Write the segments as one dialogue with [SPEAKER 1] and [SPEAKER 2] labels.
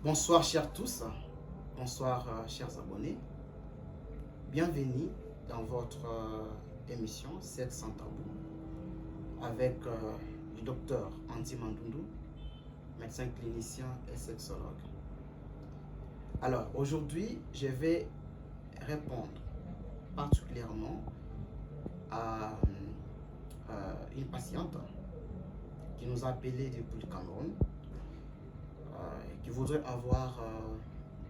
[SPEAKER 1] Bonsoir chers tous, bonsoir chers abonnés. Bienvenue dans votre émission Sexe sans tabou avec le docteur Andy Mandundu, médecin clinicien et sexologue. Alors aujourd'hui, je vais répondre particulièrement à une patiente qui nous a appelé depuis le Cameroun, qui voudrait avoir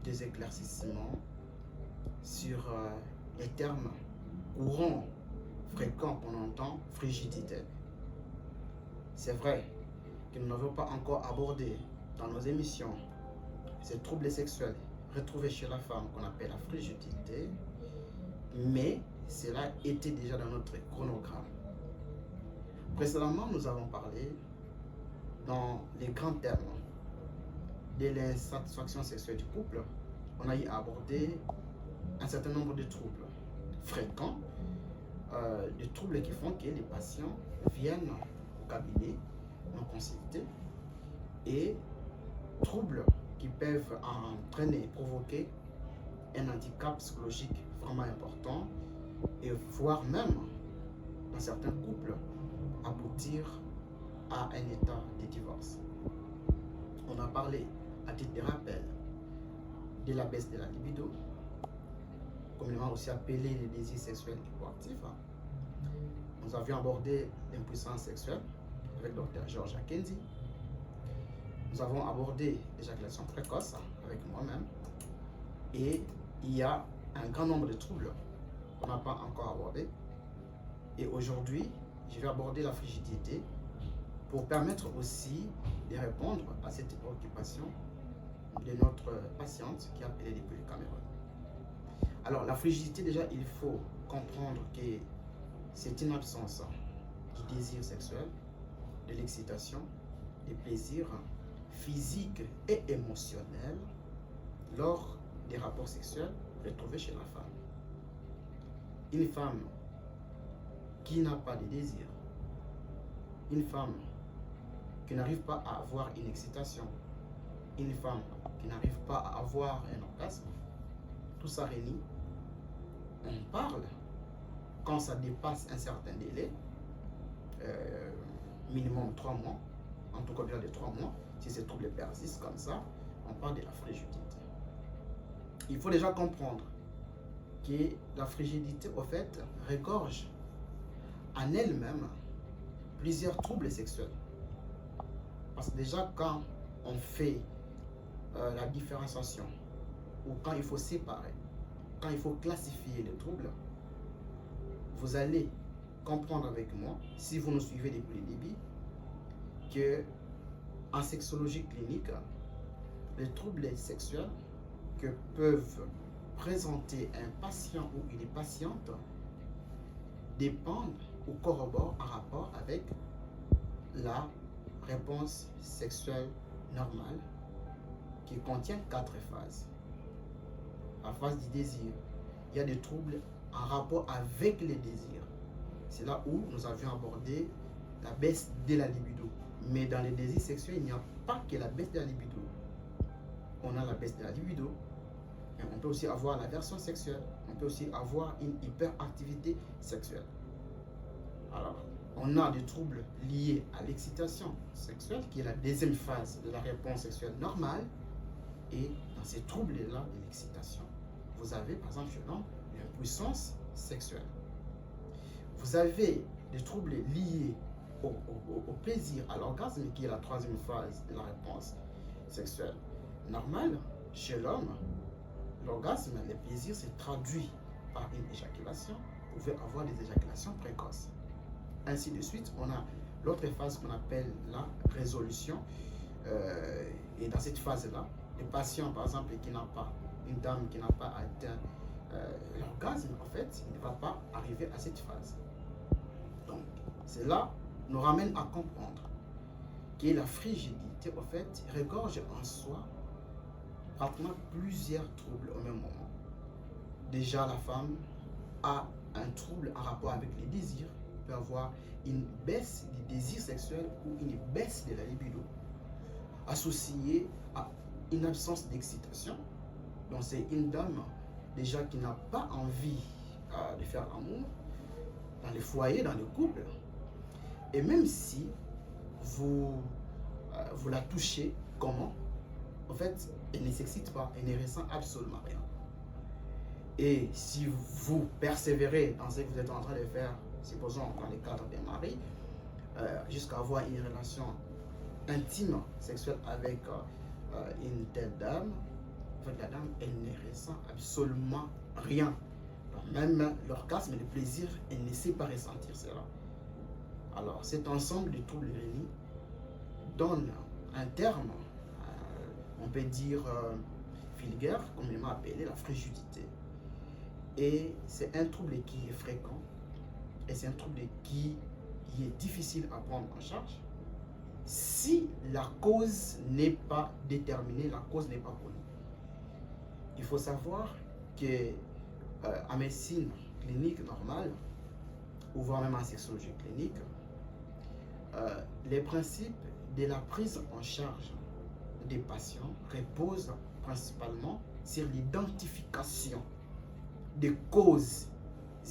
[SPEAKER 1] des éclaircissements sur les termes courants, fréquents qu'on entend, frigidité. C'est vrai que nous n'avons pas encore abordé dans nos émissions ces troubles sexuels retrouvés chez la femme qu'on appelle la frigidité, mais cela était déjà dans notre chronogramme. Précédemment, nous avons parlé dans les grands termes de l'insatisfaction sexuelle du couple. On a y abordé un certain nombre de troubles fréquents, des troubles qui font que les patients viennent au cabinet, nous consulter, et troubles qui peuvent entraîner, provoquer un handicap psychologique vraiment important, et voire même, dans certains couples, aboutir à un état de divorce. On a parlé, à titre de rappel, de la baisse de la libido, communément aussi appelé les désirs sexuels hypoactifs. Nous avions abordé l'impuissance sexuelle avec le Dr George Akendi. Nous avons abordé l'éjaculation précoce avec moi-même. Et il y a un grand nombre de troubles qu'on n'a pas encore abordés. Et aujourd'hui, je vais aborder la frigidité pour permettre aussi de répondre à cette préoccupation de notre patiente qui a appelé depuis le Cameroun. Alors, la frigidité, déjà, il faut comprendre que c'est une absence du désir sexuel, de l'excitation, des plaisirs physiques et émotionnels lors des rapports sexuels retrouvés chez la femme. Une femme qui n'a pas de désir, une femme qui n'arrive pas à avoir une excitation, une femme qui n'arrive pas à avoir un orgasme, tout ça réunit. On parle, quand ça dépasse un certain délai, minimum 3 mois, en tout cas bien de 3 mois, si ces troubles persistent comme ça, on parle de la frigidité. Il faut déjà comprendre que la frigidité, au fait, regorge en elle-même plusieurs troubles sexuels. Parce que déjà, quand on fait la différenciation, ou quand il faut séparer, quand il faut classifier les troubles, vous allez comprendre avec moi, si vous nous suivez depuis le début, que en sexologie clinique, les troubles sexuels que peuvent présenter un patient ou une patiente dépendent ou corroborent en rapport avec la réponse sexuelle normale qui contient 4 phases. La phase du désir, il y a des troubles en rapport avec les désirs. C'est là où nous avions abordé la baisse de la libido. Mais dans les désirs sexuels, il n'y a pas que la baisse de la libido. On a la baisse de la libido, mais on peut aussi avoir l'aversion sexuelle, on peut aussi avoir une hyperactivité sexuelle. Alors, on a des troubles liés à l'excitation sexuelle, qui est la deuxième phase de la réponse sexuelle normale. Et dans ces troubles-là de l'excitation, vous avez par exemple l'impuissance sexuelle. Vous avez des troubles liés au plaisir, à l'orgasme, qui est la troisième phase de la réponse sexuelle normale. Chez l'homme, l'orgasme, le plaisir se traduit par une éjaculation. Vous pouvez avoir des éjaculations précoces. Ainsi de suite, on a l'autre phase qu'on appelle la résolution. Et dans cette phase-là, les patients, par exemple, qui n'a pas, une dame qui n'a pas atteint l'orgasme, en fait, il ne va pas arriver à cette phase. Donc, cela nous ramène à comprendre que la frigidité, en fait, regorge en soi pratiquement plusieurs troubles au même moment. Déjà, la femme a un trouble en rapport avec les désirs, peut avoir une baisse du désir sexuel ou une baisse de la libido associée à une absence d'excitation. Donc c'est une dame déjà qui n'a pas envie de faire l'amour dans les foyers, dans le couple. Et même si vous la touchez, comment? En fait, elle ne s'excite pas, elle ne ressent absolument rien. Et si vous persévérez dans ce que vous êtes en train de faire, supposons dans le cadre d'un mari, jusqu'à avoir une relation intime, sexuelle avec une telle dame, en fait, la dame, elle ne ressent absolument rien. Donc, même l'orgasme et le plaisir, elle ne sait pas ressentir cela. Alors, cet ensemble de troubles réunis donne un terme, on peut dire vulgaire, communément appelé la frigidité. Et c'est un trouble qui est fréquent, et c'est un trouble qui est difficile à prendre en charge si la cause n'est pas déterminée, la cause n'est pas connue. Il faut savoir que en médecine clinique normale, ou voire même en sexologie clinique, les principes de la prise en charge des patients reposent principalement sur l'identification des causes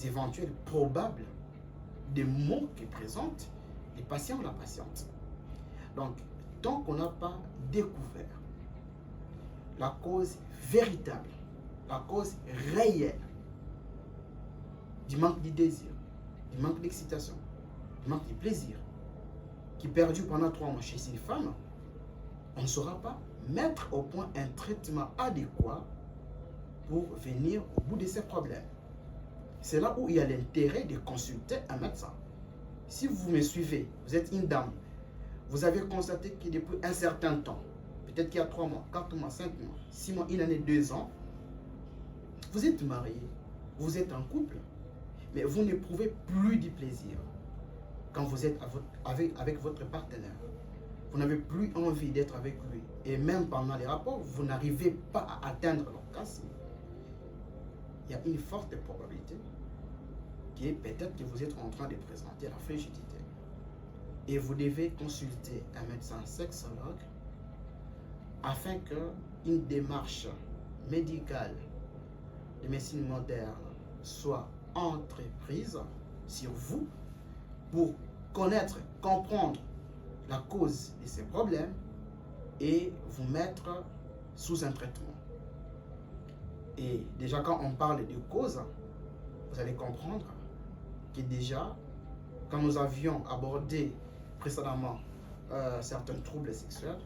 [SPEAKER 1] éventuelles probables des maux que présentent les patients ou la patiente. Donc, tant qu'on n'a pas découvert la cause véritable, la cause réelle du manque de désir, du manque d'excitation, du manque de plaisir, qui perdure pendant 3 mois chez une femme, on ne saura pas mettre au point un traitement adéquat pour venir au bout de ces problèmes. C'est là où il y a l'intérêt de consulter un médecin. Si vous me suivez, vous êtes une dame, vous avez constaté que depuis un certain temps, peut-être qu'il y a 3 mois, 4 mois, 5 mois, 6 mois, 1 année, 2 ans, vous êtes marié, vous êtes en couple, mais vous n'éprouvez plus du plaisir quand vous êtes avec votre partenaire. Vous n'avez plus envie d'être avec lui. Et même pendant les rapports, vous n'arrivez pas à atteindre l'orgasme. Il y a une forte probabilité que peut-être que vous êtes en train de présenter la frigidité. Et vous devez consulter un médecin sexologue afin qu'une démarche médicale de médecine moderne soit entreprise sur vous pour connaître, comprendre la cause de ces problèmes et vous mettre sous un traitement. Et déjà, quand on parle de cause, vous allez comprendre que déjà, quand nous avions abordé précédemment certains troubles sexuels,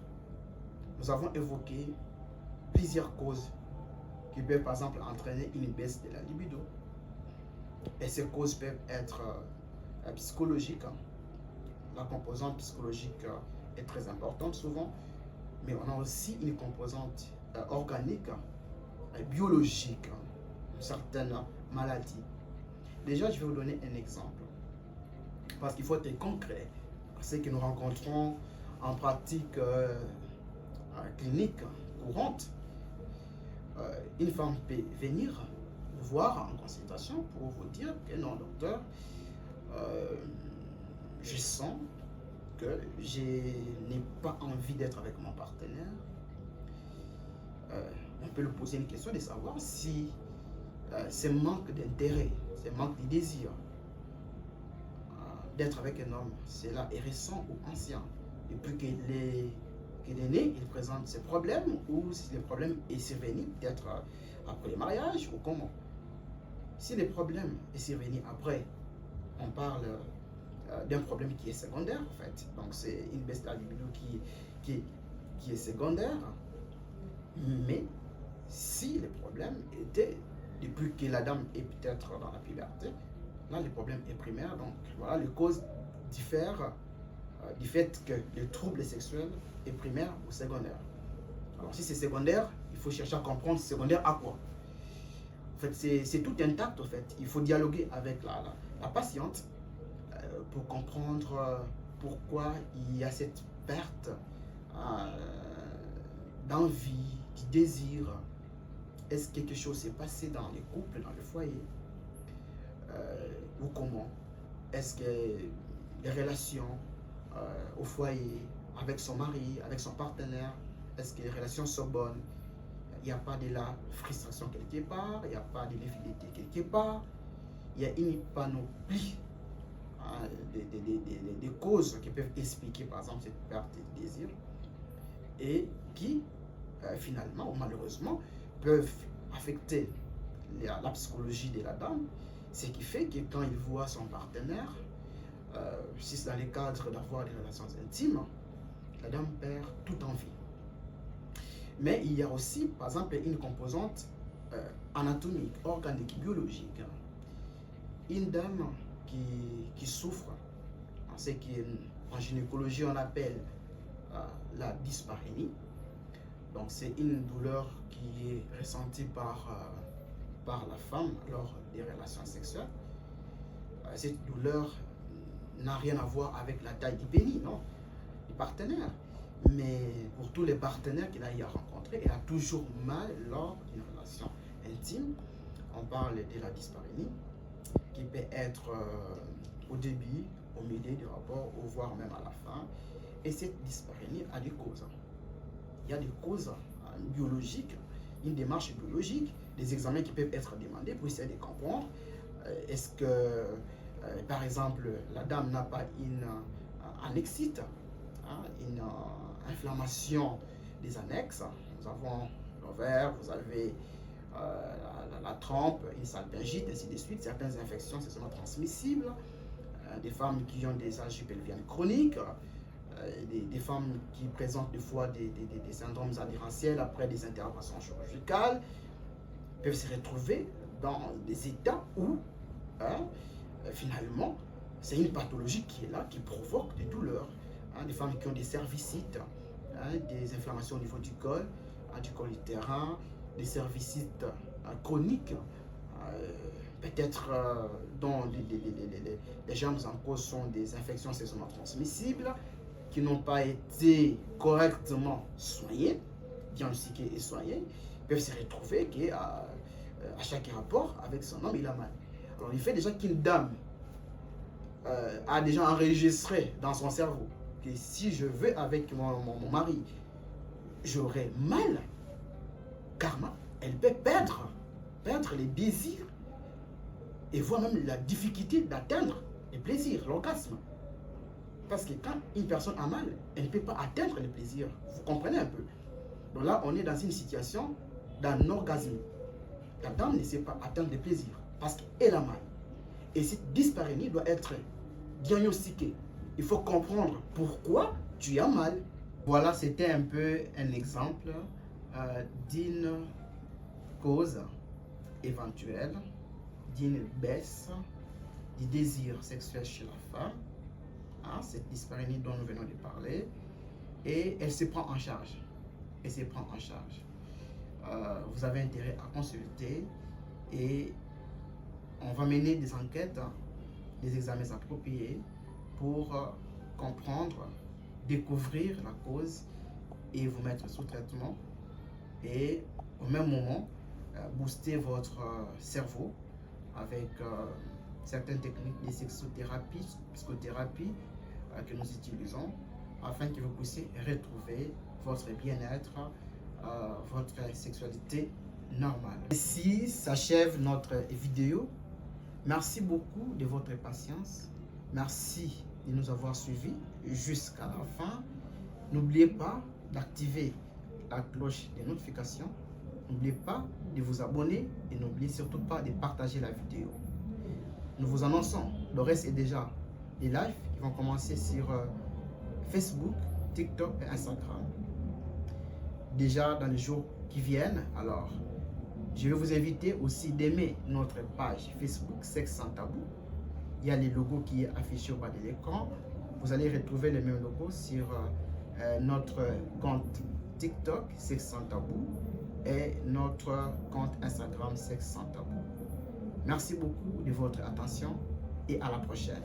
[SPEAKER 1] nous avons évoqué plusieurs causes qui peuvent par exemple entraîner une baisse de la libido. Et ces causes peuvent être psychologiques. La composante psychologique est très importante souvent, mais on a aussi une composante organique, biologique, certaines maladies. Déjà, je vais vous donner un exemple, parce qu'il faut être concret. Ce que nous rencontrons en pratique clinique courante, une femme peut venir voir en consultation pour vous dire que non, docteur, je sens que je n'ai pas envie d'être avec mon partenaire. On peut lui poser une question de savoir si ce manque d'intérêt, ce manque de désir d'être avec un homme, cela est récent ou ancien. Depuis qu'il est né, il présente ces problèmes, ou si le problème est survenu peut-être après le mariage, ou comment. Si le problème est survenu après, on parle d'un problème qui est secondaire en fait. Donc c'est une baisse de la libido qui est secondaire. Mais si le problème était depuis que la dame est peut-être dans la puberté, là le problème est primaire. Donc voilà, les causes diffèrent du fait que le trouble sexuel est primaire ou secondaire. Alors si c'est secondaire, il faut chercher à comprendre secondaire à quoi. En fait, c'est tout intact en fait. Il faut dialoguer avec la patiente pour comprendre pourquoi il y a cette perte d'envie, du désir. Est-ce que quelque chose s'est passé dans les couples, dans le foyer, ou comment? Est-ce que les relations au foyer, avec son mari, avec son partenaire, est-ce que les relations sont bonnes? Il n'y a pas de la frustration quelque part, il n'y a pas de l'infidélité quelque part, il y a une panoplie des causes qui peuvent expliquer par exemple cette perte de désir et qui finalement ou malheureusement peuvent affecter la psychologie de la dame, ce qui fait que quand il voit son partenaire, si c'est dans le cadre d'avoir des relations intimes, la dame perd toute envie. Mais il y a aussi, par exemple, une composante anatomique, organique, biologique. Une dame qui souffre, ce qu'en gynécologie on appelle la dysparénie. Donc c'est une douleur qui est ressentie par la femme lors des relations sexuelles. Cette douleur n'a rien à voir avec la taille du pénis, non, du partenaire. Mais pour tous les partenaires qu'il a eu à rencontrer, il a toujours mal lors d'une relation intime. On parle de la dysparénie, qui peut être au début, au milieu du rapport, ou voire même à la fin. Et cette dysparénie a des causes. Il y a des causes biologiques, une démarche biologique, des examens qui peuvent être demandés pour essayer de comprendre. Est-ce que, par exemple, la dame n'a pas une annexite, une inflammation des annexes? Nous avons l'ovaire, vous avez la trompe, une salpingite, ainsi de suite. Certaines infections sexuellement transmissibles, des femmes qui ont des algies pelviennes chroniques, des femmes qui présentent des fois des syndromes adhérentiels après des interventions chirurgicales, peuvent se retrouver dans des états où finalement c'est une pathologie qui est là, qui provoque des douleurs. Des femmes qui ont des cervicites, des inflammations au niveau du col utérin, des cervicites chroniques, peut-être dont les germes en cause sont des infections sexuellement transmissibles qui n'ont pas été correctement soignées, diagnostiquées et soignées, peuvent se retrouver qu'à chaque rapport avec son homme, il a mal. Alors il fait déjà qu'une dame a déjà enregistré dans son cerveau que si je veux avec mon mari, j'aurai mal, karma, elle peut perdre les désirs et voire même la difficulté d'atteindre les plaisirs, l'orgasme. Parce que quand une personne a mal, elle ne peut pas atteindre les plaisirs. Vous comprenez un peu? Donc là, on est dans une situation d'un orgasme. La dame ne sait pas atteindre les plaisirs parce qu'elle a mal. Et cette dysparénie doit être diagnostiquée. Il faut comprendre pourquoi tu as mal. Voilà, c'était un peu un exemple d'une cause éventuelle, d'une baisse du désir sexuel chez la femme, cette dysparénie dont nous venons de parler, et elle se prend en charge. Vous avez intérêt à consulter et on va mener des enquêtes, des examens appropriés pour comprendre, découvrir la cause et vous mettre sous traitement et au même moment booster votre cerveau avec certaines techniques de sexothérapie, psychothérapie que nous utilisons afin que vous puissiez retrouver votre bien-être, votre sexualité normale. Ici s'achève notre vidéo. Merci beaucoup de votre patience. Merci de nous avoir suivis jusqu'à la fin. N'oubliez pas d'activer la cloche de notification. N'oubliez pas de vous abonner et n'oubliez surtout pas de partager la vidéo. Nous vous annonçons, le reste est déjà des lives qui vont commencer sur Facebook, TikTok et Instagram. Déjà dans les jours qui viennent, alors je vais vous inviter aussi d'aimer notre page Facebook Sexe sans tabou. Il y a le logo qui est affiché au bas de l'écran. Vous allez retrouver le même logo sur notre compte TikTok Sexe sans tabou et notre compte Instagram Sexe sans tabou. Merci beaucoup de votre attention et à la prochaine.